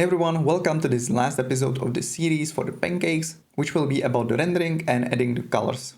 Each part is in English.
Hey everyone, welcome to this last episode of the series for the pancakes, which will be about the rendering and adding the colors.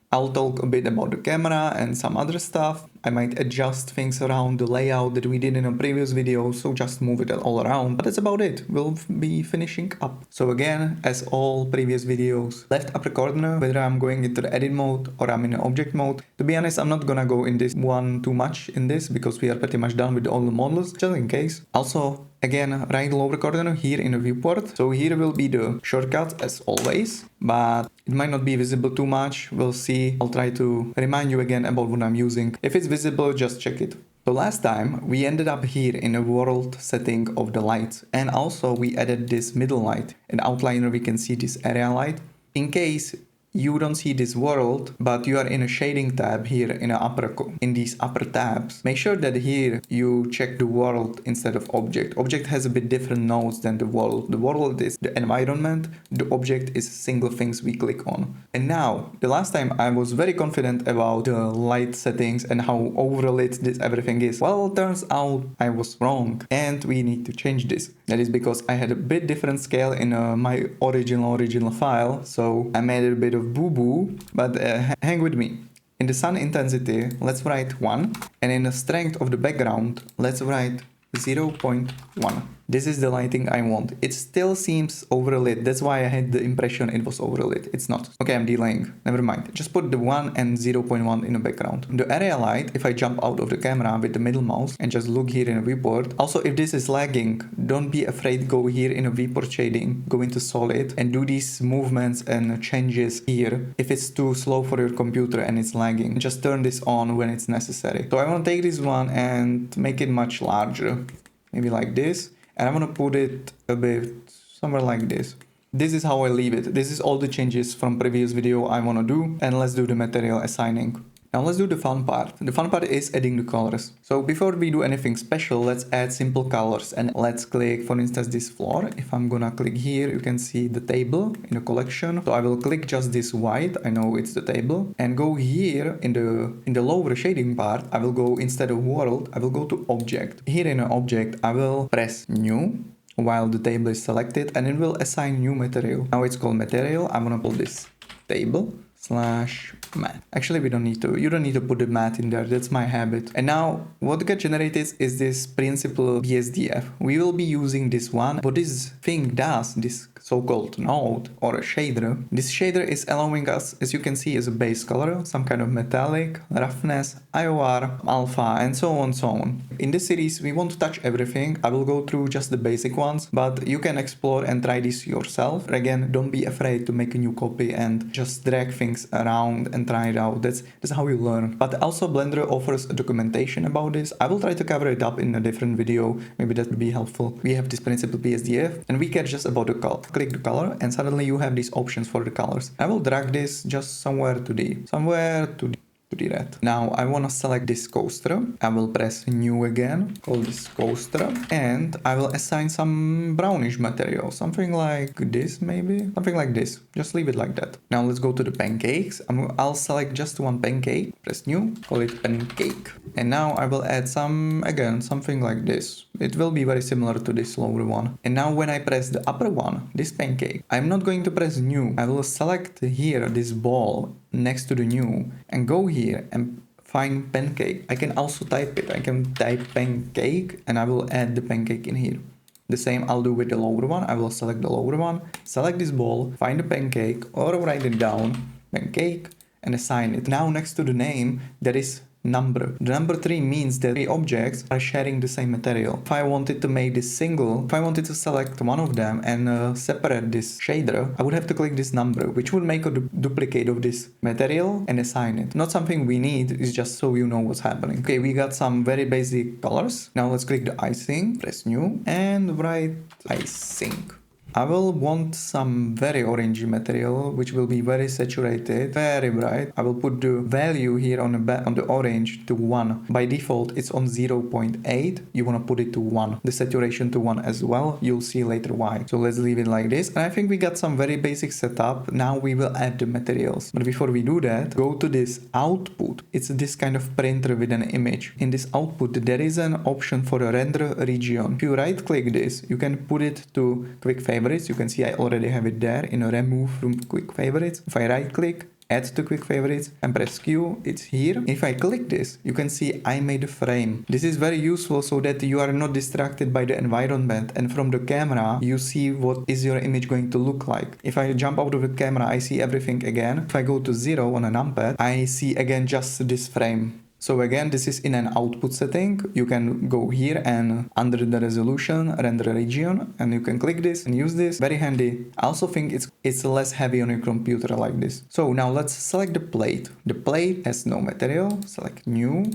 I'll talk a bit about the camera and some other stuff. I might adjust things around the layout that we did in a previous video, so just move it all around. But that's about it. We'll be finishing up. So again, as all previous videos, left upper corner, whether I'm going into the edit mode or I'm in the object mode. To be honest, I'm not gonna go in this one too much in this because we are pretty much done with all the models, just in case. Also, again, right lower corner here in the viewport. So here will be the shortcut as always, but it might not be visible too much. We'll see. I'll try to remind you again about what I'm using. If it's visible, just check it. So last time we ended up here in a world setting of the lights, and also we added this middle light. In outliner we can see this area light. In case you don't see this world, but you are in a shading tab here in these upper tabs. Make sure that here you check the world instead of object. Object has a bit different nodes than the world. The world is the environment, the object is single things we click on. And now, the last time I was very confident about the light settings and how overlit this everything is. Well, turns out I was wrong and we need to change this. That is because I had a bit different scale in my original file, so I made a bit of boo-boo, but hang with me. In the sun intensity, let's write 1, and in the strength of the background, let's write 0.1. This is the lighting I want. It still seems overlit. That's why I had the impression it was overlit. It's not. Okay, I'm delaying. Never mind. Just put the 1 and 0.1 in the background. The area light, if I jump out of the camera with the middle mouse and just look here in a viewport. Also, if this is lagging, don't be afraid. Go here in a viewport shading, go into solid and do these movements and changes here. If it's too slow for your computer and it's lagging, just turn this on when it's necessary. So I want to take this one and make it much larger. Maybe like this. And I'm gonna put it a bit somewhere like this. This is how I leave it. This is all the changes from previous video I wanna do. And let's do the material assigning. Now let's do the fun part. The fun part is adding the colors. So before we do anything special, let's add simple colors. And let's click, for instance, this floor. If I'm gonna click here, you can see the table in the collection. So I will click just this white. I know it's the table. And go here in the lower shading part. I will go, instead of world, I will go to object. Here in an object, I will press new while the table is selected, and it will assign new material. Now it's called material. I'm gonna call this table /math. Actually, you don't need to put the math in there. That's my habit. And now what gets generated is this principal BSDF. We will be using this one. What this thing does, this so-called node or a shader, this shader is allowing us, as you can see, as a base color, some kind of metallic, roughness, IOR, alpha, and so on. In this series, we won't touch everything. I will go through just the basic ones, but you can explore and try this yourself. Again, don't be afraid to make a new copy and just drag things around and try it out. That's how you learn. But also Blender offers a documentation about this. I will try to cover it up in a different video. Maybe that would be helpful. We have this principal BSDF and we care just about the color. Click the color and suddenly you have these options for the colors. I will drag this just somewhere to the red. Now I want to select this coaster. I will press new again, call this coaster, and I will assign some brownish material, something like this maybe, something like this. Just leave it like that. Now let's go to the pancakes. I'll select just one pancake, press new, call it pancake. And now I will add something like this. It will be very similar to this lower one. And now when I press the upper one, this pancake, I'm not going to press new. I will select here this ball next to the new and go here and find pancake. I can also type it. I can type pancake and I will add the pancake in here. The same I'll do with the lower one. I will select the lower one, select this ball, find the pancake or write it down, pancake, and assign it. Now next to the name there is number. The number 3 means that 3 objects are sharing the same material. If I wanted to make this single, if I wanted to select one of them and separate this shader, I would have to click this number, which would make a duplicate of this material and assign it. Not something we need, it's just so you know what's happening. Okay, we got some very basic colors. Now let's click the icing, press new, and write icing. I will want some very orangey material, which will be very saturated, very bright. I will put the value here on the orange to 1. By default, it's on 0.8. You want to put it to 1. The saturation to 1 as well. You'll see later why. So let's leave it like this. And I think we got some very basic setup. Now we will add the materials. But before we do that, go to this output. It's this kind of printer with an image. In this output, there is an option for a render region. If you right click this, you can put it to quick favorites. You can see I already have it there in a remove from quick favorites. If I right click, add to quick favorites and press Q, it's here. If I click this, you can see I made a frame. This is very useful so that you are not distracted by the environment, and from the camera you see what is your image going to look like. If I jump out of the camera, I see everything again. If I go to 0 on a numpad, I see again just this frame. So again, this is in an output setting. You can go here and under the resolution, render region, and you can click this and use this. Very handy. I also think it's less heavy on your computer like this. So now let's select the plate. The plate has no material. Select new.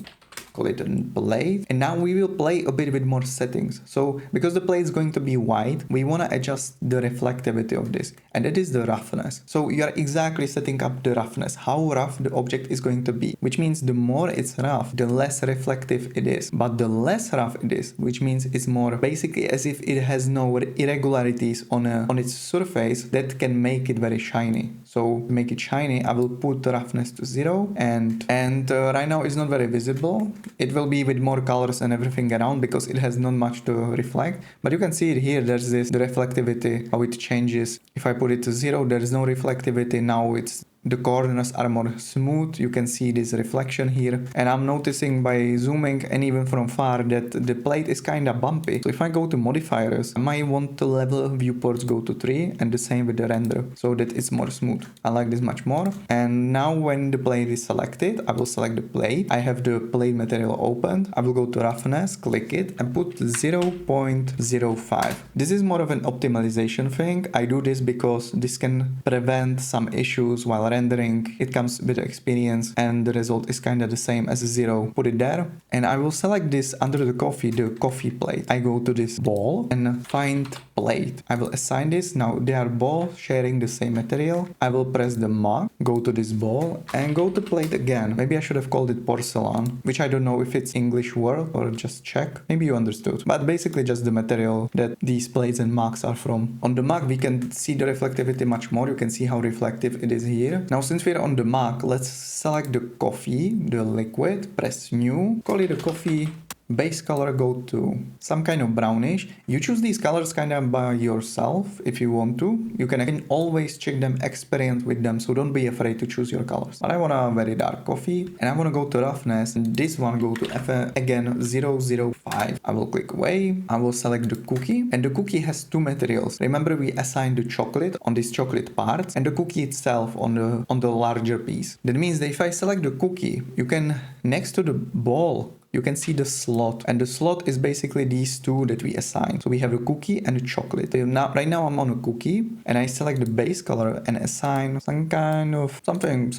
Call it a plate, and now we will play a bit with more settings. So because the plate is going to be white, we want to adjust the reflectivity of this, and that is the roughness. So you are exactly setting up the roughness, how rough the object is going to be, which means the more it's rough, the less reflective it is. But the less rough it is, which means it's more basically as if it has no irregularities on its surface, that can make it very shiny. So to make it shiny, I will put the roughness to 0, and right now it's not very visible. It will be with more colors and everything around because it has not much to reflect. But you can see it here, there's the reflectivity, how it changes. If I put it to 0, there is no reflectivity. Now the corners are more smooth. You can see this reflection here. And I'm noticing by zooming and even from far that the plate is kind of bumpy. So if I go to modifiers, I might want the level viewports go to 3, and the same with the render so that it's more smooth. I like this much more. And now when the plate is selected, I will select the plate. I have the plate material opened. I will go to roughness, click it and put 0.05. This is more of an optimization thing. I do this because this can prevent some issues while rendering. It comes with experience, and the result is kind of the same as 0. Put it there, and I will select this under the coffee plate. I go to this ball and find plate. I will assign this. Now they are both sharing the same material. I will press the mug, go to this ball and go to plate again. Maybe I should have called it porcelain, which I don't know if it's English word or just Czech. Maybe you understood, but basically just the material that these plates and mugs are from. On the mug we can see the reflectivity much more. You can see how reflective it is here. Now since we're on the mug, let's select the coffee, the liquid, press new, call it a coffee. Base color, go to some kind of brownish. You choose these colors kind of by yourself if you want to. You can always check them, experiment with them, so don't be afraid to choose your colors. But I want a very dark coffee, and I want to go to roughness, and this one go to again 005. I will click away. I will select the cookie, and the cookie has two materials. Remember we assigned the chocolate on this chocolate part and the cookie itself on the larger piece. That means that if I select the cookie, you can, next to the ball, you can see the slot, and the slot is basically these two that we assigned. So we have a cookie and a chocolate. Right now I'm on a cookie, and I select the base color and assign some kind of something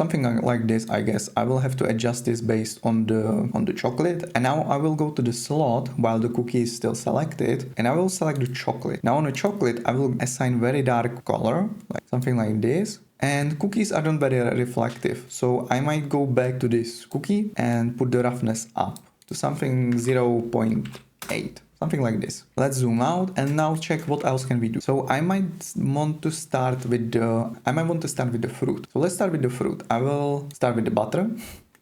like this. I guess I will have to adjust this based on the chocolate. And now I will go to the slot while the cookie is still selected, and I will select the chocolate. Now on the chocolate I will assign very dark color, like something like this. And cookies are not very reflective, so I might go back to this cookie and put the roughness up to something 0.8, something like this. Let's zoom out and now check what else can we do. So I might want to start with the fruit. So let's start with the fruit. I will start with the butter.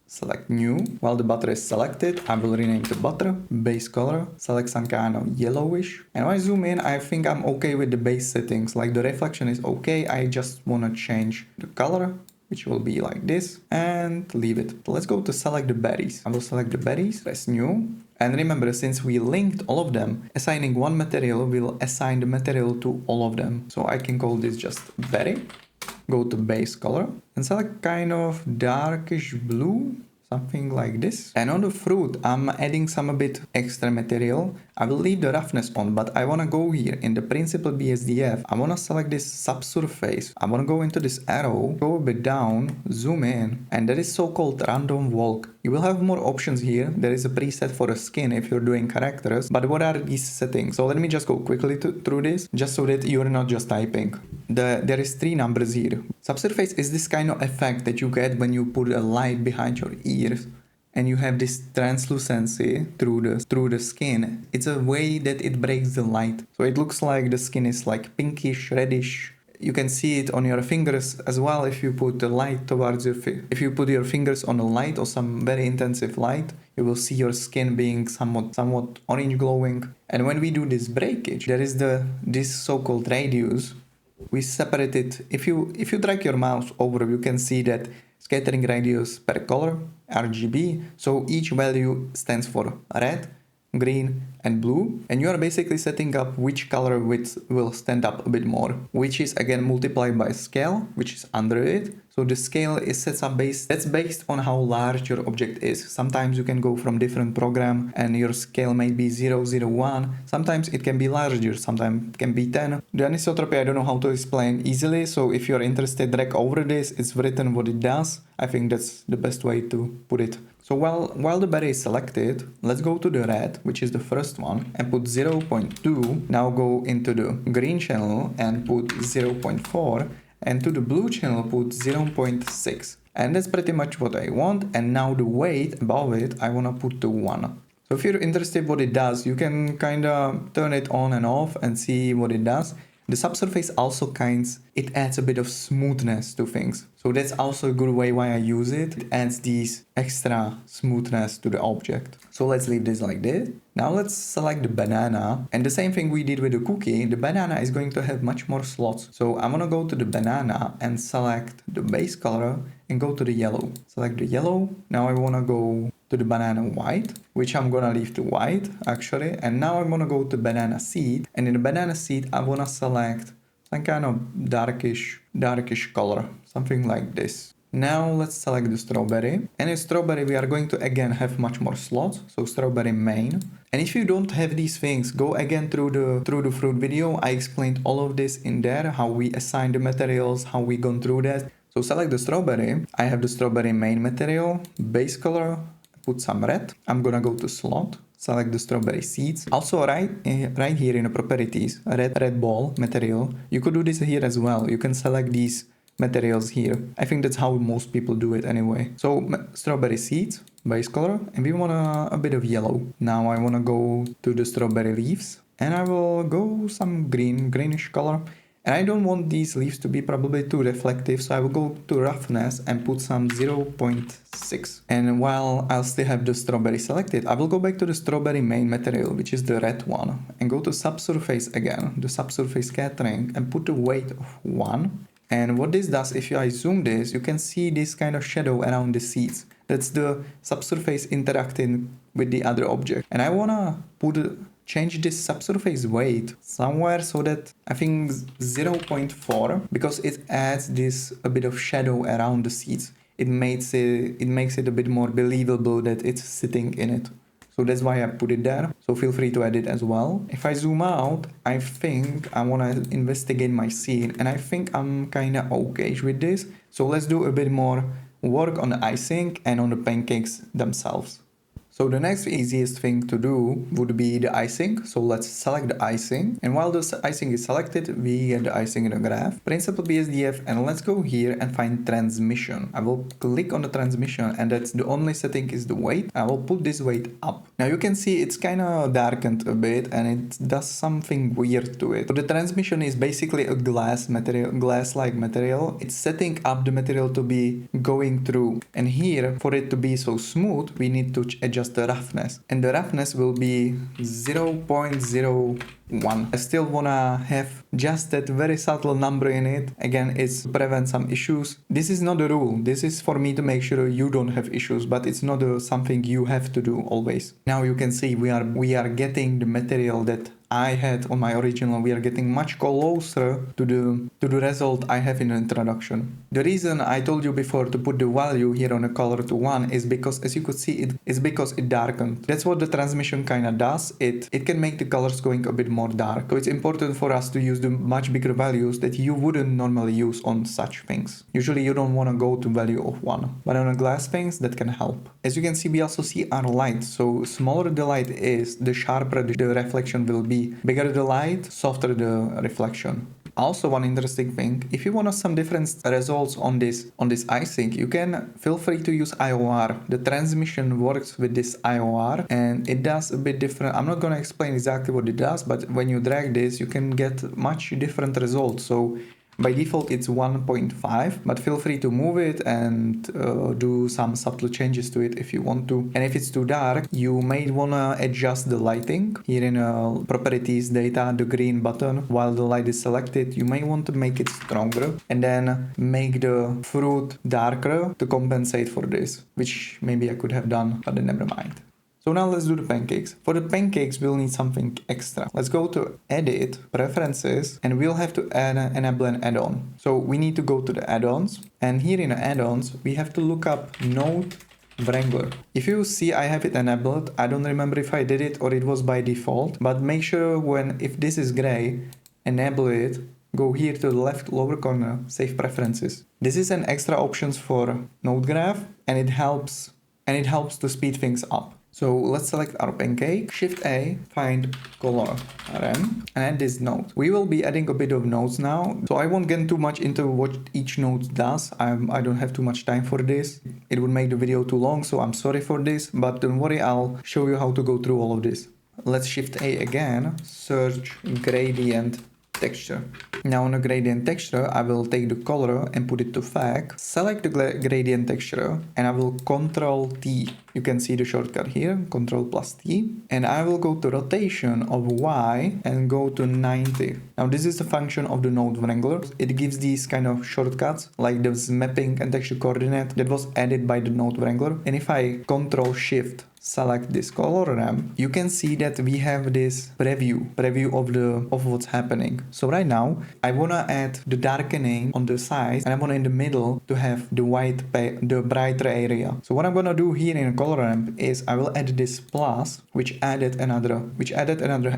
Select new. While the butter is selected, I will rename the butter. Base color, select some kind of yellowish. And when I zoom in, I think I'm okay with the base settings. Like the reflection is okay. I just want to change the color, which will be like this, and leave it. Let's go to select the berries. I will select the berries, press new. And remember, since we linked all of them, assigning one material will assign the material to all of them. So I can call this just berry. Go to base color and select kind of darkish blue, something like this. And on the fruit, I'm adding some a bit extra material. I will leave the roughness on, but I wanna go here in the principal BSDF. I wanna select this subsurface. I wanna go into this arrow, go a bit down, zoom in, and there is so-called random walk. You will have more options here. There is a preset for a skin if you're doing characters, but what are these settings? So let me just go quickly through this, just so that you're not just typing. There is 3 numbers here. Subsurface is this kind of effect that you get when you put a light behind your ears and you have this translucency through the skin. It's a way that it breaks the light. So it looks like the skin is like pinkish, reddish. You can see it on your fingers as well if you put the light towards your if you put your fingers on a light or some very intensive light, you will see your skin being somewhat orange glowing. And when we do this breakage, there is this so-called radius. We separate it. If you drag your mouse over, you can see that scattering radius per color, RGB. So each value stands for red, green and blue, and you are basically setting up which color will stand up a bit more, which is again multiplied by scale, which is under it. So the scale is that's based on how large your object is. Sometimes you can go from different program and your scale may be 0, 0, 1. Sometimes it can be larger, sometimes it can be 10. The anisotropy I don't know how to explain easily, so if you're interested, drag over this, it's written what it does. I think that's the best way to put it. So while the berry is selected, let's go to the red, which is the first one, and put 0.2. Now go into the green channel and put 0.4, and to the blue channel put 0.6. And that's pretty much what I want. And now the weight above it, I want to put to 1. So if you're interested what it does, you can kind of turn it on and off and see what it does. The subsurface also it adds a bit of smoothness to things. So that's also a good way why I use it. It adds these extra smoothness to the object. So let's leave this like this. Now let's select the banana. And the same thing we did with the cookie, the banana is going to have much more slots. So I'm gonna go to the banana and select the base color and go to the yellow. Select the yellow. Now I wanna go to the banana white, which I'm gonna leave to white actually. And now I'm gonna go to banana seed. And in the banana seed, I wanna select some kind of darkish color, something like this. Now let's select the strawberry. And in strawberry, we are going to again have much more slots. So strawberry main. And if you don't have these things, go again through the fruit video. I explained all of this in there, how we assign the materials, how we gone through that. So select the strawberry. I have the strawberry main material, base color, put some red. I'm gonna go to slot, select the strawberry seeds. Also right here in the properties, red ball material. You could do this here as well. You can select these materials here. I think that's how most people do it anyway. So strawberry seeds, base color, and we want a bit of yellow. Now I want to go to the strawberry leaves and I will go some greenish color. And I don't want these leaves to be probably too reflective, so I will go to roughness and put some 0.6. And while I'll still have the strawberry selected, I will go back to the strawberry main material, which is the red one, and go to subsurface again, the subsurface scattering, and put the weight of 1. And what this does, if I zoom this, you can see this kind of shadow around the seeds. That's the subsurface interacting with the other object. And I wanna change this subsurface weight somewhere so that I think 0.4, because it adds a bit of shadow around the seeds. It makes it a bit more believable that it's sitting in it. So that's why I put it there. So feel free to edit as well. If I zoom out, I think I want to investigate my scene, and I think I'm kind of okay with this. So let's do a bit more work on the icing and on the pancakes themselves. So the next easiest thing to do would be the icing. So let's select the icing. And while the icing is selected, we get the icing in the graph. Principal BSDF, and let's go here and find transmission. I will click on the transmission, and that's the only setting is the weight. I will put this weight up. Now you can see it's kind of darkened a bit and it does something weird to it. So the transmission is basically a glass-like material. It's setting up the material to be going through. And here, for it to be so smooth, we need to adjust the roughness, and the roughness will be 0.01. I still wanna have just that very subtle number in it. Again, it's to prevent some issues. This is not a rule. This is for me to make sure you don't have issues, but it's not something you have to do always. Now you can see we are getting the material that I had on my original, we are getting much closer to the result I have in the introduction. The reason I told you before to put the value here on the color to 1 is because, as you could see, it is because it darkened. That's what the transmission kind of does. It can make the colors going a bit more dark. So it's important for us to use the much bigger values that you wouldn't normally use on such things. Usually you don't want to go to value of 1, but on a glass things that can help. As you can see, we also see our light. So smaller the light is, the sharper the reflection will be. Bigger the light, softer the reflection. Also, one interesting thing, if you want some different results on this icing, you can feel free to use IOR. The transmission works with this IOR and it does a bit different. I'm not going to explain exactly what it does, but when you drag this, you can get much different results. So by default it's 1.5, but feel free to move it and do some subtle changes to it if you want to. And if it's too dark, you may want to adjust the lighting. Here in properties data, the green button, while the light is selected, you may want to make it stronger and then make the fruit darker to compensate for this, which maybe I could have done, but then never mind. So now let's do the pancakes. For the pancakes, we'll need something extra. Let's go to Edit, Preferences, and we'll have to enable an add-on. So we need to go to the add-ons, and here in the add-ons, we have to look up Node Wrangler. If you see I have it enabled, I don't remember if I did it or it was by default, but make sure if this is gray, enable it, go here to the left lower corner, Save Preferences. This is an extra options for Node Graph, and it helps to speed things up. So let's select our pancake, Shift A, find color RM, and add this node. We will be adding a bit of nodes now, so I won't get too much into what each node does. I don't have too much time for this. It would make the video too long, so I'm sorry for this, but don't worry, I'll show you how to go through all of this. Let's Shift A again, search gradient texture. Now on the gradient texture, I will take the color and put it to FAC, select the gradient texture, and I will Control T. You can see the shortcut here, Control plus T, and I will go to rotation of Y and go to 90. Now this is the function of the node Wrangler. It gives these kind of shortcuts, like this mapping and texture coordinate that was added by the node Wrangler. And if I Control Shift select this color ramp, you can see that we have this preview of what's happening. So right now I wanna add the darkening on the sides, and I want in the middle to have the the brighter area. So what I'm gonna do here in a color ramp is I will add this plus, which added another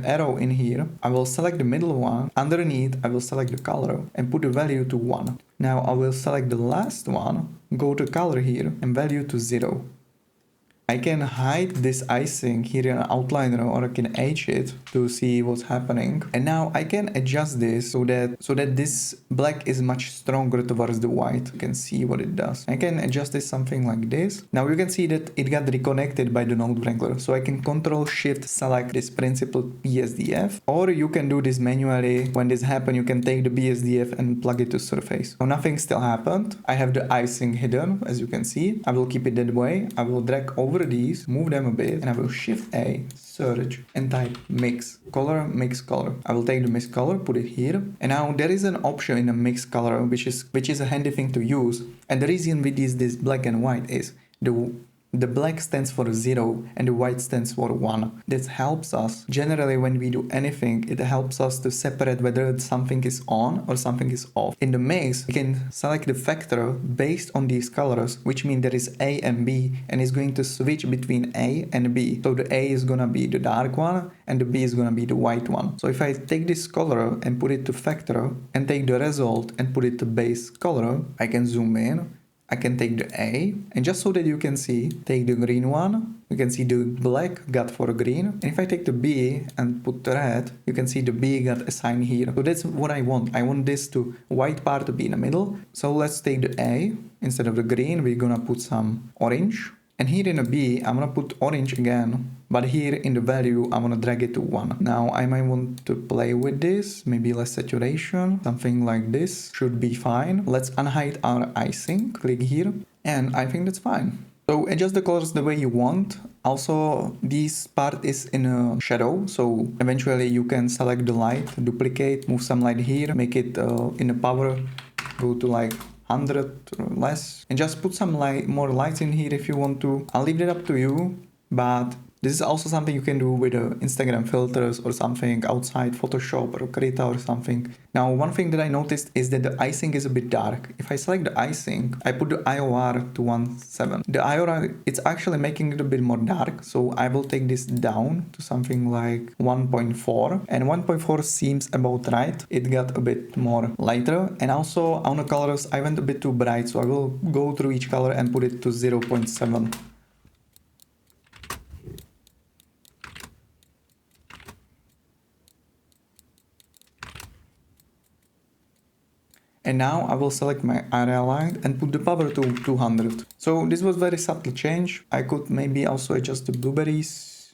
arrow in here. I will select the middle one. Underneath I will select the color and put the value to 1. Now I will select the last one, go to color here and value to 0. I can hide this icing here in an outliner, or I can age it to see what's happening. And now I can adjust this so that this black is much stronger towards the white. You can see what it does. I can adjust this something like this. Now you can see that it got reconnected by the node Wrangler. So I can Control Shift select this principal BSDF, or you can do this manually. When this happens, you can take the BSDF and plug it to surface. So nothing still happened. I have the icing hidden, as you can see. I will keep it that way. I will drag over these, move them a bit, and I will Shift A, search, and type mix color, mix color. I will take the mix color, put it here, and now there is an option in the mix color which is a handy thing to use. And the reason with this black and white is the black stands for 0 and the white stands for 1. This helps us, generally when we do anything, it helps us to separate whether something is on or something is off. In the mix, we can select the factor based on these colors, which means there is A and B, and it's going to switch between A and B. So the A is gonna be the dark one and the B is gonna be the white one. So if I take this color and put it to factor and take the result and put it to base color, I can zoom in. I can take the A, and just so that you can see, take the green one, you can see the black got for green, and if I take the B and put the red, you can see the B got assigned here. So that's what I want. I want this white part to be in the middle. So let's take the A, instead of the green, we're gonna put some orange. And here in a B, I'm gonna put orange again, but here in the value, I'm gonna drag it to 1. Now I might want to play with this, maybe less saturation, something like this should be fine. Let's unhide our icing, click here, and I think that's fine. So adjust the colors the way you want. Also, this part is in a shadow, so eventually you can select the light, duplicate, move some light here, make it in a power, go to like 100 or less, and just put some more lights in here if you want to. I'll leave it up to you, but This is also something you can do with Instagram filters or something outside Photoshop or Krita or something. Now, one thing that I noticed is that the icing is a bit dark. If I select the icing, I put the IOR to 1.7. The IOR, it's actually making it a bit more dark. So I will take this down to something like 1.4. And 1.4 seems about right. It got a bit more lighter. And also on the colors, I went a bit too bright. So I will go through each color and put it to 0.7. And now I will select my area line and put the power to 200. So this was very subtle change. I could maybe also adjust the blueberries.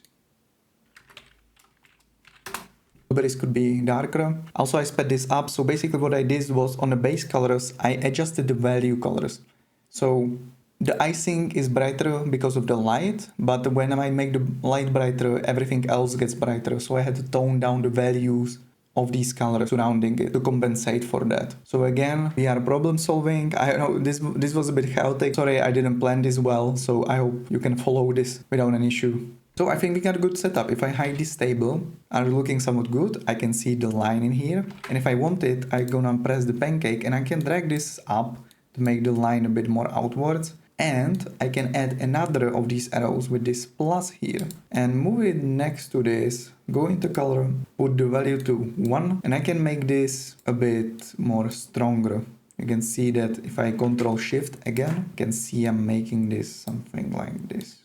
Blueberries could be darker. Also I sped this up. So basically what I did was on the base colors, I adjusted the value colors. So the icing is brighter because of the light, but when I make the light brighter, everything else gets brighter. So I had to tone down the values of these colors surrounding it to compensate for that. So again, we are problem solving. I know this was a bit chaotic. Sorry, I didn't plan this well. So I hope you can follow this without an issue. So I think we got a good setup. If I hide this table, are looking somewhat good. I can see the line in here. And if I want it, I'm gonna press the pancake and I can drag this up to make the line a bit more outwards. And I can add another of these arrows with this plus here and move it next to this, go into color, put the value to 1, and I can make this a bit more stronger. You can see that if I Control Shift again, you can see I'm making this something like this.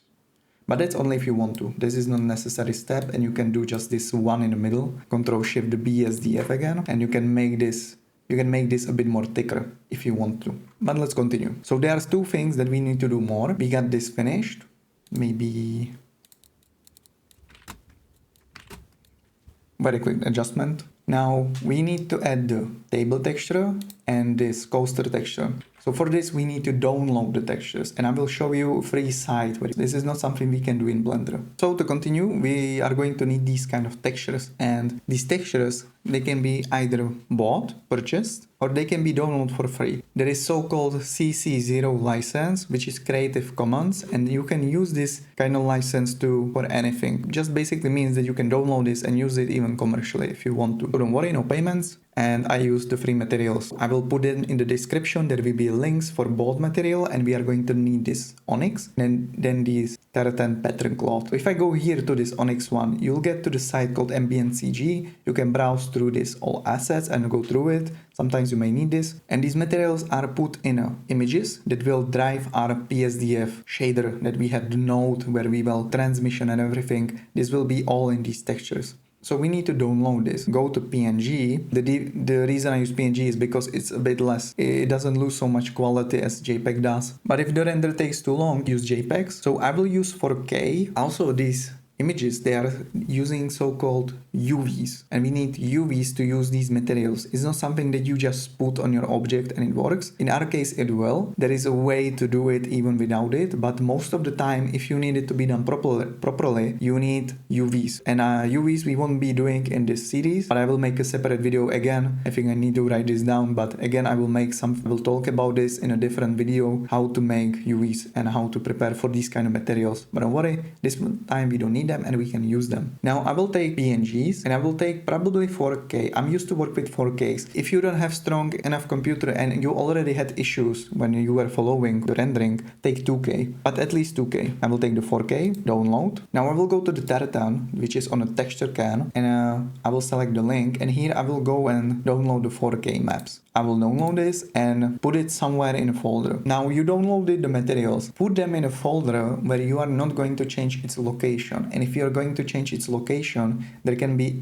But that's only if you want to. This is not a necessary step and you can do just this one in the middle. Control Shift the BSDF again and you can make this a bit more thicker if you want to. But let's continue. So there's two things that we need to do more. We got this finished. Maybe very quick adjustment. Now we need to add the table texture and this coaster texture. So for this we need to download the textures and I will show you a free site where this is not something we can do in Blender. So to continue, we are going to need these kind of textures, and these textures, they can be either bought, purchased, or they can be downloaded for free. There is so-called CC0 license, which is Creative Commons, and you can use this kind of license for anything. Just basically means that you can download this and use it even commercially if you want to. So don't worry, no payments. And I use the free materials. I will put it in the description. There will be links for both material, and we are going to need this onyx and then these tartan pattern cloth. So if I go here to this onyx one, you'll get to the site called ambient CG. You can browse through this all assets and go through it. Sometimes you may need this. And these materials are put in images that will drive our PSDF shader that we had the node where we will transmission and everything. This will be all in these textures. So we need to download this. Go to PNG. The reason I use PNG is because it's a bit less. It doesn't lose so much quality as JPEG does. But if the render takes too long, use JPEGs. So I will use 4K. Also these images, they are using so-called UVs, and we need UVs to use these materials. It's not something that you just put on your object and it works. In our case it will. There is a way to do it even without it, but most of the time if you need it to be done properly you need UVs. And UVs we won't be doing in this series, but I will make a separate video again. I think I need to write this down, but again I will talk about this in a different video, how to make UVs and how to prepare for these kind of materials. But don't worry, this time we don't need them and we can use them. Now I will take PNGs and I will take probably 4K. I'm used to work with 4Ks. If you don't have strong enough computer and you already had issues when you were following the rendering, take 2K, but at least 2K. I will take the 4K, download. Now I will go to the tartan, which is on a texture can, and I will select the link, and here I will go and download the 4K maps. I will download this and put it somewhere in a folder. Now you downloaded the materials, put them in a folder where you are not going to change its location. And if you are going to change its location,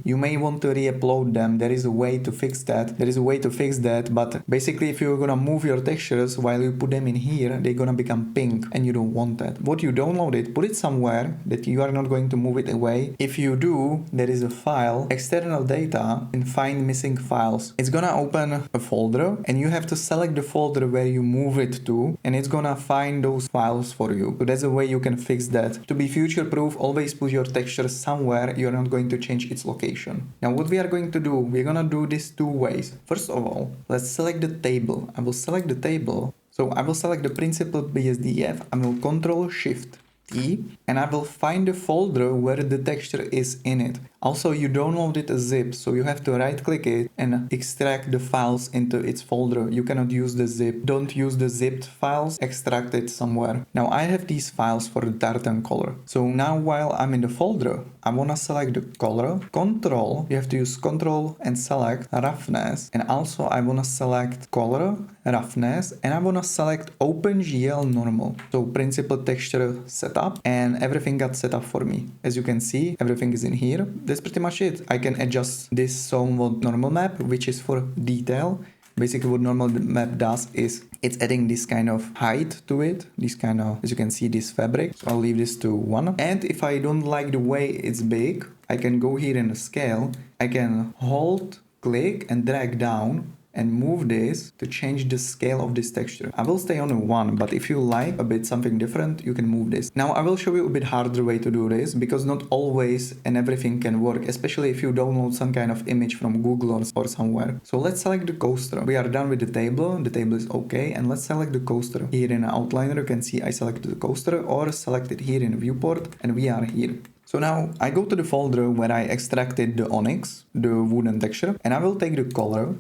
you may want to re-upload them. There is a way to fix that. But basically if you're gonna move your textures while you put them in here, they're gonna become pink and you don't want that. What you downloaded, put it somewhere that you are not going to move it away. If you do, there is a file, external data, and find missing files. It's gonna open a folder and you have to select the folder where you move it to, and it's gonna find those files for you. So that's a way you can fix that. To be future proof, always put your texture somewhere you're not going to change its location. Now what we are going to do, we're gonna do this two ways. First of all, let's select the table. I will select the table. So I will select the principal BSDF. I will Control Shift E, and I will find the folder where the texture is in it. Also, you downloaded a zip, so you have to right click it and extract the files into its folder. You cannot use the zip. Don't use the zipped files, extract it somewhere. Now I have these files for the tartan color. So now while I'm in the folder, I wanna select the color, control, you have to use control and select roughness. And also I wanna select color, roughness, and I wanna select OpenGL normal. So principal texture setup, and everything got set up for me. As you can see, everything is in here. That's pretty much it. I can adjust this somewhat normal map, which is for detail. Basically what normal map does is it's adding this kind of height to it, this kind of, as you can see, this fabric. So I'll leave this to 1. And if I don't like the way it's big, I can go here in the scale. I can hold, click and drag down and move this to change the scale of this texture. I will stay on a 1, but if you like a bit something different, you can move this. Now I will show you a bit harder way to do this, because not always and everything can work, especially if you download some kind of image from Google or somewhere. So let's select the coaster. We are done with the table is okay, and let's select the coaster. Here in Outliner you can see I selected the coaster, or select it here in viewport, and we are here. So now I go to the folder where I extracted the onyx, the wooden texture, and I will take the color,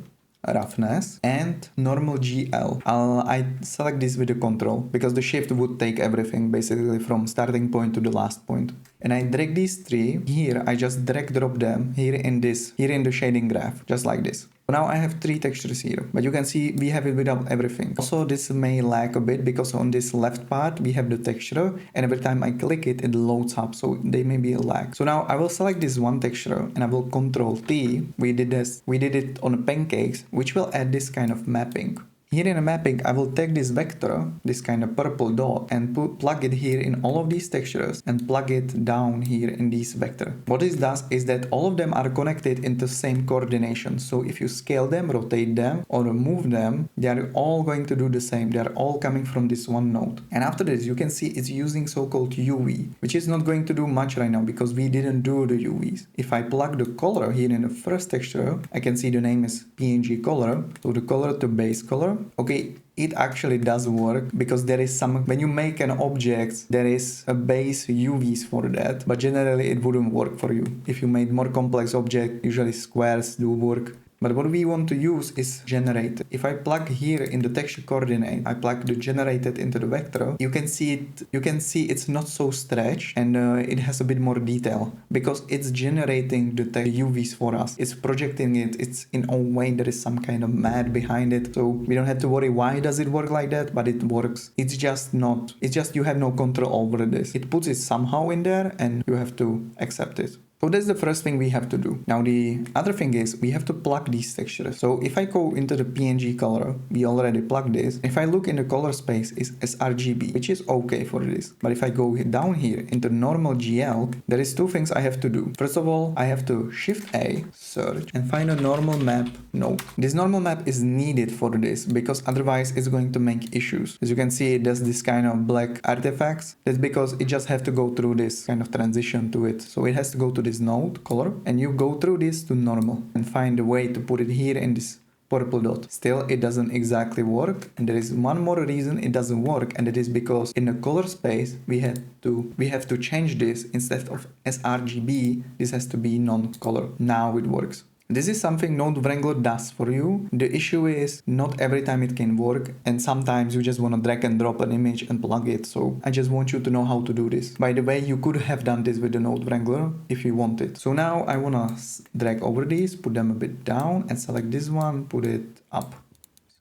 roughness and normal GL. I select this with the control, because the shift would take everything basically from starting point to the last point. And I drag these 3. Here I just drag drop them here in the shading graph, just like this. So now I have 3 textures here, but you can see we have it without everything. Also this may lag a bit, because on this left part we have the texture, and every time I click it, it loads up, so there may be a lag. So now I will select this one texture and I will Control T. We did it on Pancakes, which will add this kind of mapping. Here in the mapping, I will take this vector, this kind of purple dot, and plug it here in all of these textures and plug it down here in this vector. What this does is that all of them are connected in the same coordination. So if you scale them, rotate them, or move them, they are all going to do the same. They are all coming from this one node. And after this, you can see it's using so-called UV, which is not going to do much right now because we didn't do the UVs. If I plug the color here in the first texture, I can see the name is PNG color. So the color to base color. Okay, it actually does work, because there is some, when you make an object, there is a base UVs for that, but generally it wouldn't work for you. If you made more complex object, usually squares do work. But what we want to use is generated. If I plug here in the texture coordinate, I plug the generated into the vector, you can see it. You can see it's not so stretched, and it has a bit more detail, because it's generating the UVs for us. It's projecting it. It's in a way there is some kind of math behind it. So we don't have to worry why does it work like that, but it works. It's just you have no control over this. It puts it somehow in there and you have to accept it. So that's the first thing we have to do. Now the other thing is we have to plug these textures. So if I go into the PNG color, we already plugged this. If I look in the color space, it's sRGB, which is okay for this. But if I go down here into normal GL, there is 2 things I have to do. First of all, I have to Shift A, search, and find a normal map node. This normal map is needed for this, because otherwise it's going to make issues. As you can see, it does this kind of black artifacts. That's because it just have to go through this kind of transition to it. So it has to go to this node color, and you go through this to normal and find a way to put it here in this purple dot. Still, it doesn't exactly work, and there is one more reason it doesn't work, and it is because in the color space we have to change this. Instead of sRGB, this has to be non-color. Now it works. This is something Node Wrangler does for you. The issue is not every time it can work, and sometimes you just want to drag and drop an image and plug it. So I just want you to know how to do this. By the way, you could have done this with the Node Wrangler if you wanted. So now I want to drag over these, put them a bit down, and select this one, put it up.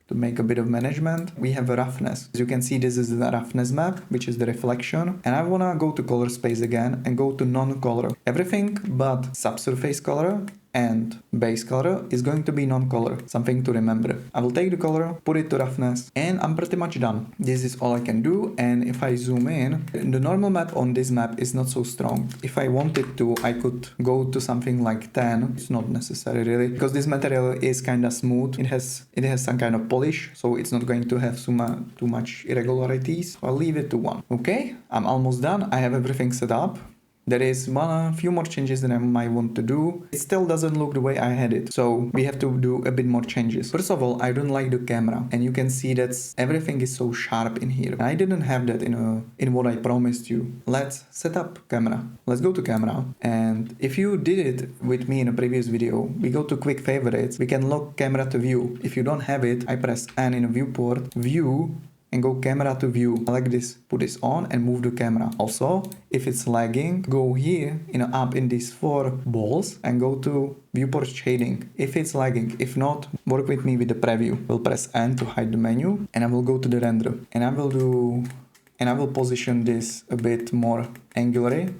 To make a bit of management, we have a roughness. As you can see, this is the roughness map, which is the reflection. And I want to go to color space again and go to non-color. Everything but subsurface color and base color is going to be non-color, something to remember. I will take the color, put it to roughness, and I'm pretty much done. This is all I can do, and if I zoom in, the normal map on this map is not so strong. If I wanted to, I could go to something like 10. It's not necessary really, because this material is kind of smooth. It has some kind of polish, so it's not going to have too much irregularities. So I'll leave it to 1. Okay, I'm almost done. I have everything set up. There is a few more changes that I might want to do. It still doesn't look the way I had it, so we have to do a bit more changes. First of all, I don't like the camera, and you can see that everything is so sharp in here. I didn't have that in what I promised you. Let's set up camera. Let's go to camera, and if you did it with me in a previous video, we go to quick favorites, we can lock camera to view. If you don't have it, I press N in a viewport, view, and go camera to view. I like this, put this on and move the camera. Also, if it's lagging, go here up in these 4 balls and go to viewport shading. If it's lagging, if not, work with me with the preview. We'll press N to hide the menu, and I will go to the render. And I will position this a bit more angularly.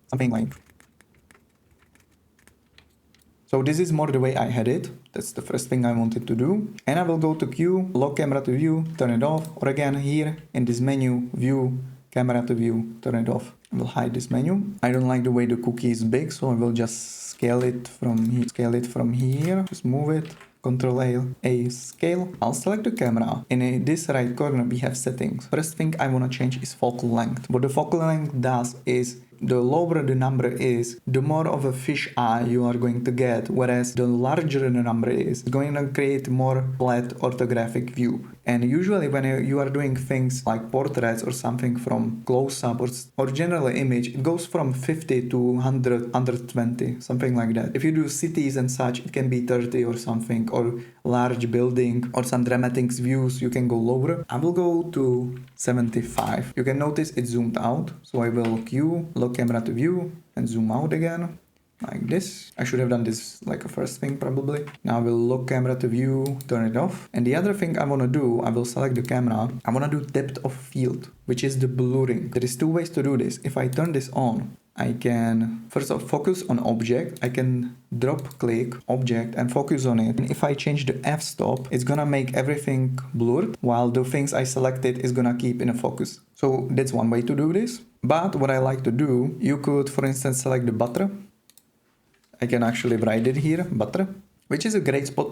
Something like. So this is more the way I had it. That's the first thing I wanted to do. And I will go to Q, lock camera to view, turn it off. Or again here in this menu, view, camera to view, turn it off. I will hide this menu. I don't like the way the cookie is big, so I will just scale it from here. Just move it. Control A, scale. I'll select the camera. In this right corner we have settings. First thing I want to change is focal length. What the focal length does is the lower the number is, the more of a fish eye you are going to get, whereas the larger the number is, it's going to create more flat orthographic view. And usually when you are doing things like portraits or something from close-up or general image, it goes from 50 to 100, 120, something like that. If you do cities and such, it can be 30 or something, or large building or some dramatic views, you can go lower. I will go to 75. You can notice it zoomed out, so I will Q, lock camera to view, and zoom out again. Like this. I should have done this like a first thing probably. Now I will lock camera to view, turn it off. And the other thing I want to do, I will select the camera. I want to do depth of field, which is the blurring. There is 2 ways to do this. If I turn this on, I can first of all focus on object. I can drop click object and focus on it. And if I change the f-stop, it's gonna make everything blurred, while the things I selected is gonna keep in a focus. So that's one way to do this. But what I like to do, you could for instance select the butter. I can actually write it here, butter, which is a great spot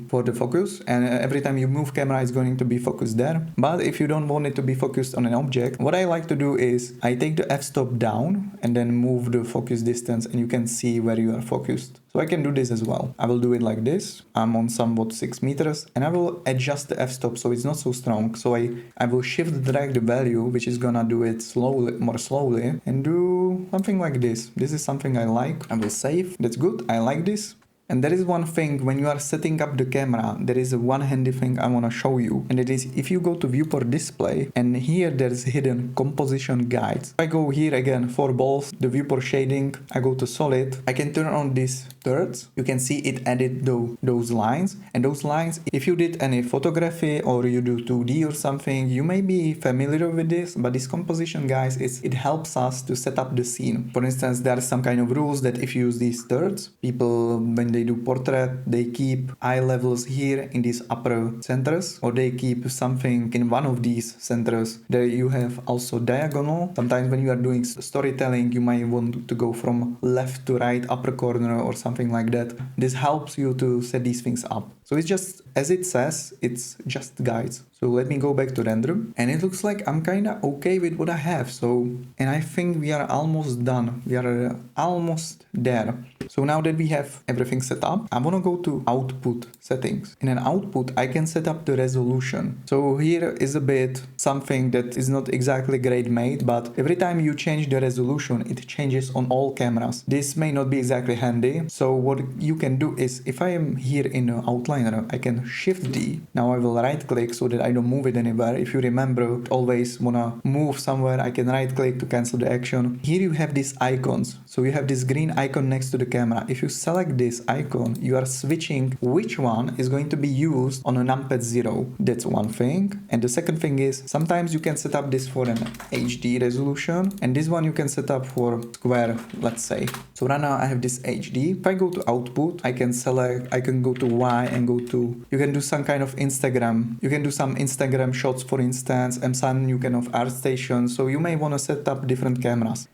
for the focus, and every time you move camera it's going to be focused there. But if you don't want it to be focused on an object, what I like to do is I take the f-stop down and then move the focus distance, and you can see where you are focused. So I can do this as well. I will do it like this. I'm on somewhat 6 meters, and I will adjust the f-stop so it's not so strong. So I will shift drag the value, which is gonna do it slowly, more slowly, and do something like this. This is something I like. I will save. That's good. I like this. And there is one thing, when you are setting up the camera, there is one handy thing I want to show you. And it is if you go to viewport display, and here there's hidden composition guides. If I go here again, 4 balls, the viewport shading, I go to solid, I can turn on these thirds. You can see it added those lines. And those lines, if you did any photography or you do 2D or something, you may be familiar with this, but this composition guys, it helps us to set up the scene. For instance, there are some kind of rules that if you use these thirds, people, when they do portrait, they keep eye levels here in these upper centers, or they keep something in one of these centers. There you have also diagonal. Sometimes when you are doing storytelling, you might want to go from left to right upper corner or something like that. This helps you to set these things up. So it's just, as it says, it's just guides. So let me go back to render, and it looks like I'm kinda okay with what I have. So, and I think we are almost done. We are almost there. So now that we have everything set up, I wanna go to output settings. In an output, I can set up the resolution. So here is a bit something that is not exactly great made, but every time you change the resolution, it changes on all cameras. This may not be exactly handy. So what you can do is, if I am here in outliner, I can shift D. Now I will right click so that I don't move it anywhere. If you remember, always wanna move somewhere, I can right click to cancel the action. Here you have these icons. So you have this green icon next to the camera. If you select this icon, you are switching which one is going to be used on a numpad 0. That's one thing. And the second thing is, sometimes you can set up this for an HD resolution, and this one you can set up for square, let's say. So right now I have this HD. If I go to output, I can select, I can go to Y and go to, you can do some kind of Instagram. You can do some Instagram shots, for instance, and some new kind of art station. So you may want to set up different cameras.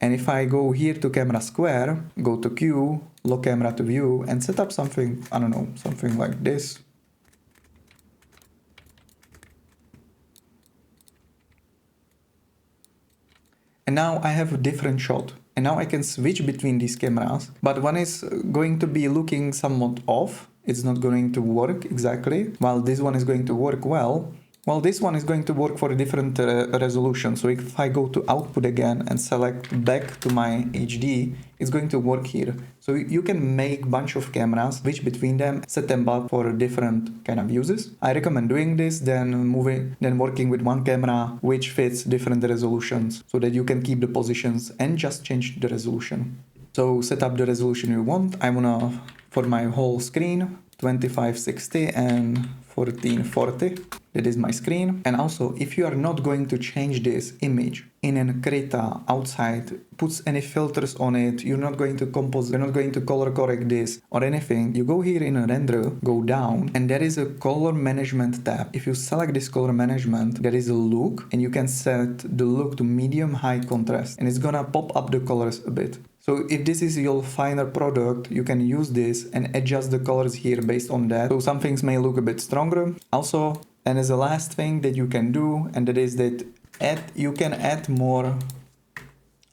And if I go here to camera square, go to Q, lock camera to view, and set up something, I don't know, something like this. And now I have a different shot. And now I can switch between these cameras, but one is going to be looking somewhat off. It's not going to work exactly, while this one is going to work well. Well, this one is going to work for a different resolution. So if I go to output again and select back to my HD, it's going to work here. So you can make a bunch of cameras, switch between them, set them up for different kind of uses. I recommend doing this, then working with one camera which fits different resolutions so that you can keep the positions and just change the resolution. So set up the resolution you want. I wanna, for my whole screen, 2560 and 1440. That is my screen. And also, if you are not going to change this image in an Krita outside, puts any filters on it, you're not going to compose, you're not going to color correct this or anything, you go here in a render, go down, and there is a color management tab. If you select this color management, there is a look, and you can set the look to medium high contrast, and it's gonna pop up the colors a bit. So if this is your final product, you can use this and adjust the colors here based on that. So some things may look a bit stronger. Also, and as a last thing that you can do, and that is that you can add more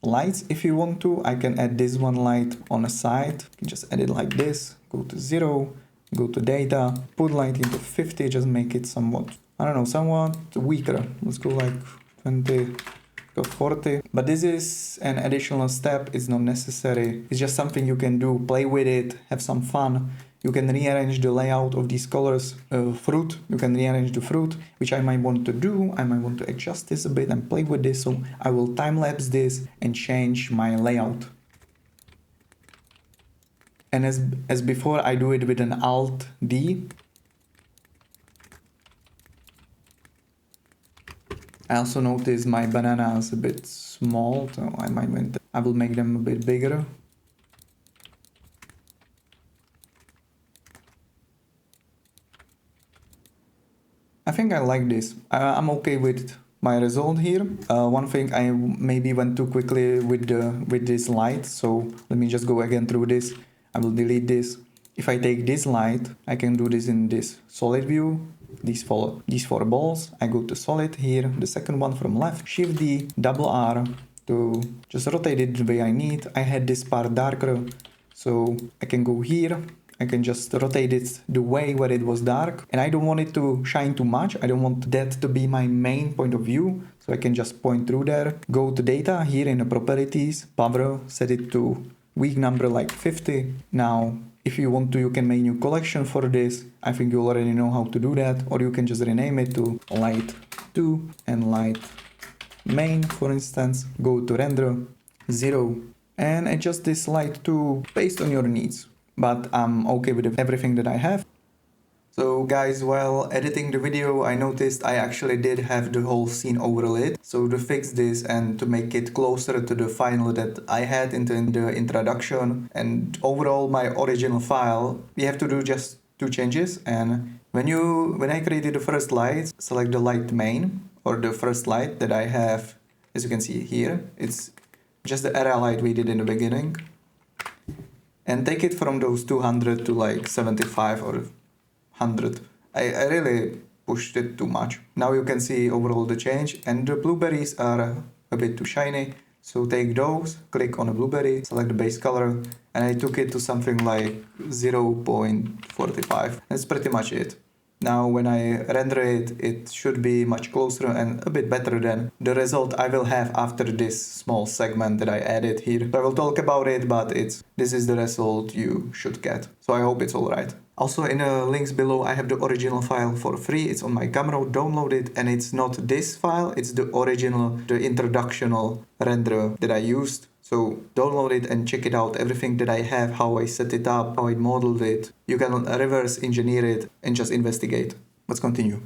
lights if you want to. I can add this one light on the side. You can just add it like this, go to 0, go to data, put light into 50, just make it somewhat, I don't know, somewhat weaker. Let's go like 20. Go 40. But this is an additional step, it's not necessary. It's just something you can do, play with it, have some fun. You can rearrange the layout of these colors, fruit. You can rearrange the fruit, which I might want to do. I might want to adjust this a bit and play with this. So I will time-lapse this and change my layout. And as before, I do it with an Alt-D. I also notice my banana is a bit small, so I will make them a bit bigger. I think I like this. I'm okay with my result here. One thing, I maybe went too quickly with this light, so let me just go again through this. I will delete this. If I take this light, I can do this in this solid view. These four balls, I go to solid here, the second one from left, Shift D, double R to just rotate it the way I need. I had this part darker, so I can go here, I can just rotate it the way where it was dark, and I don't want it to shine too much. I don't want that to be my main point of view, so I can just point through there. Go to data here in the properties, power, set it to week number like 50. Now, if you want to, you can make a new collection for this. I think you already know how to do that, or you can just rename it to light 2 and light main, for instance. Go to render 0 and adjust this light 2 based on your needs. But I'm okay with everything that I have. So guys, while editing the video, I noticed I actually did have the whole scene overlaid. So to fix this and to make it closer to the final that I had in the introduction and overall my original file, we have to do just 2 changes. And when I created the first light, select the light main, or the first light that I have, as you can see here. It's just the area light we did in the beginning. And take it from those 200 to like 75 or 100. I really pushed it too much. Now you can see overall the change, and the blueberries are a bit too shiny. So take those, click on a blueberry, select the base color, and I took it to something like 0.45. That's pretty much it. Now when I render it, it should be much closer and a bit better than the result I will have after this small segment that I added here. So I will talk about it, but this is the result you should get. So I hope it's alright. Also in the links below I have the original file for free. It's on my gumroad, download it, and it's not this file, it's the original, the introductional render that I used. So download it and check it out, everything that I have, how I set it up, how I modeled it. You can reverse engineer it and just investigate. Let's continue.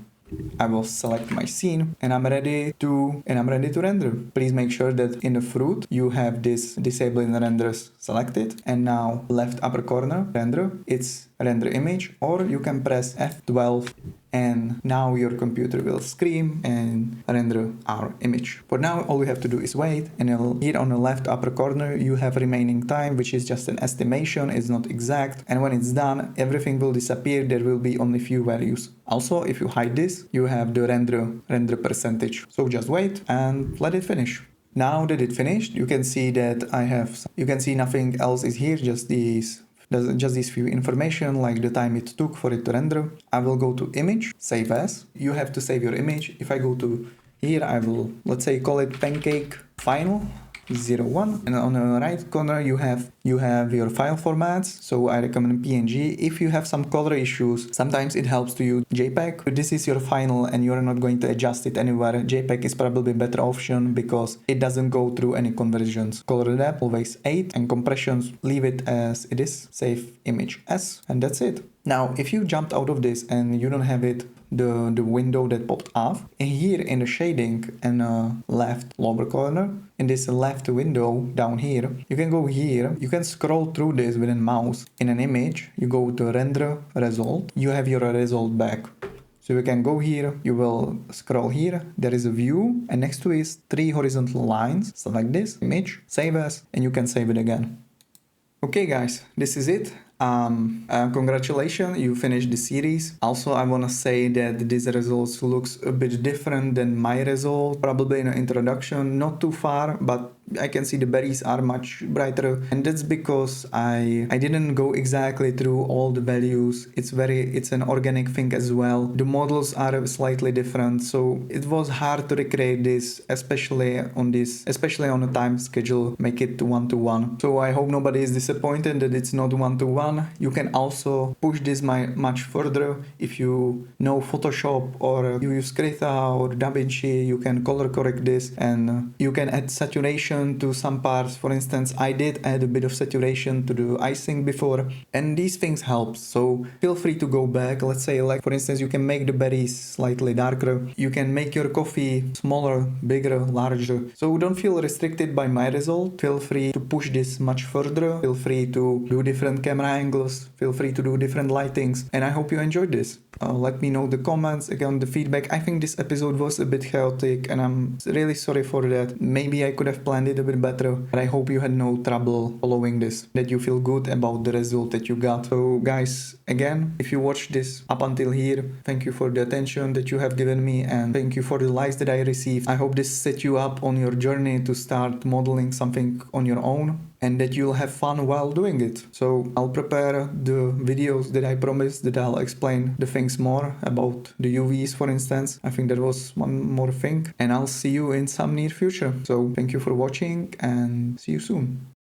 I will select my scene and I'm ready to render. Please make sure that in the fruit you have this disabling renders selected, and now left upper corner render, it's render image, or you can press F12 and now your computer will scream and render our image. For now all we have to do is wait, and here on the left upper corner you have remaining time, which is just an estimation, it's not exact, and when it's done everything will disappear, there will be only few values. Also if you hide this you have the render percentage, so just wait and let it finish. Now that it finished, you can see that you can see nothing else is here, just these few information like the time it took for it to render. I will go to image, save as. You have to save your image. If I go to here, I will, let's say, call it Pancake Final 01, and on the right corner you have your file formats. So I recommend PNG. If you have some color issues, sometimes it helps to use JPEG. If this is your final and you're not going to adjust it anywhere, JPEG is probably a better option because it doesn't go through any conversions. Color depth always 8, and compressions leave it as it is. Save image as, and that's it. Now if you jumped out of this and you don't have it, the window that popped off, and here in the shading and left lower corner, in this left window down here, you can go here, you can scroll through this with a mouse. In an image, you go to render result, you have your result back. So you can go here, you will scroll here, there is a view, and next to it is 3 horizontal lines, so like this, image, save as, and you can save it again. Okay guys, this is it. Congratulations, you finished the series. Also, I wanna say that this result looks a bit different than my result. Probably in the introduction, not too far, but I can see the berries are much brighter, and that's because I didn't go exactly through all the values. It's an organic thing as well. The models are slightly different, so it was hard to recreate this, especially on the time schedule, make it 1:1. So I hope nobody is disappointed that it's not 1:1. You can also push this much further if you know Photoshop or you use Krita or DaVinci. You can color correct this, and you can add saturation to some parts. For instance, I did add a bit of saturation to the icing before, and these things help. So feel free to go back. Let's say, like for instance, you can make the berries slightly darker. You can make your coffee smaller, bigger, larger. So don't feel restricted by my result. Feel free to push this much further. Feel free to do different camera angles. Feel free to do different lightings. And I hope you enjoyed this. Let me know the comments, again the feedback. I think this episode was a bit chaotic and I'm really sorry for that. Maybe I could have planned it a bit better, but I hope you had no trouble following this, that you feel good about the result that you got. So guys, again, if you watched this up until here, thank you for the attention that you have given me, and thank you for the likes that I received. I hope this set you up on your journey to start modeling something on your own, and that you'll have fun while doing it. So I'll prepare the videos that I promised, that I'll explain the things more about the UVs, for instance. I think that was one more thing, and I'll see you in some near future. So thank you for watching and see you soon.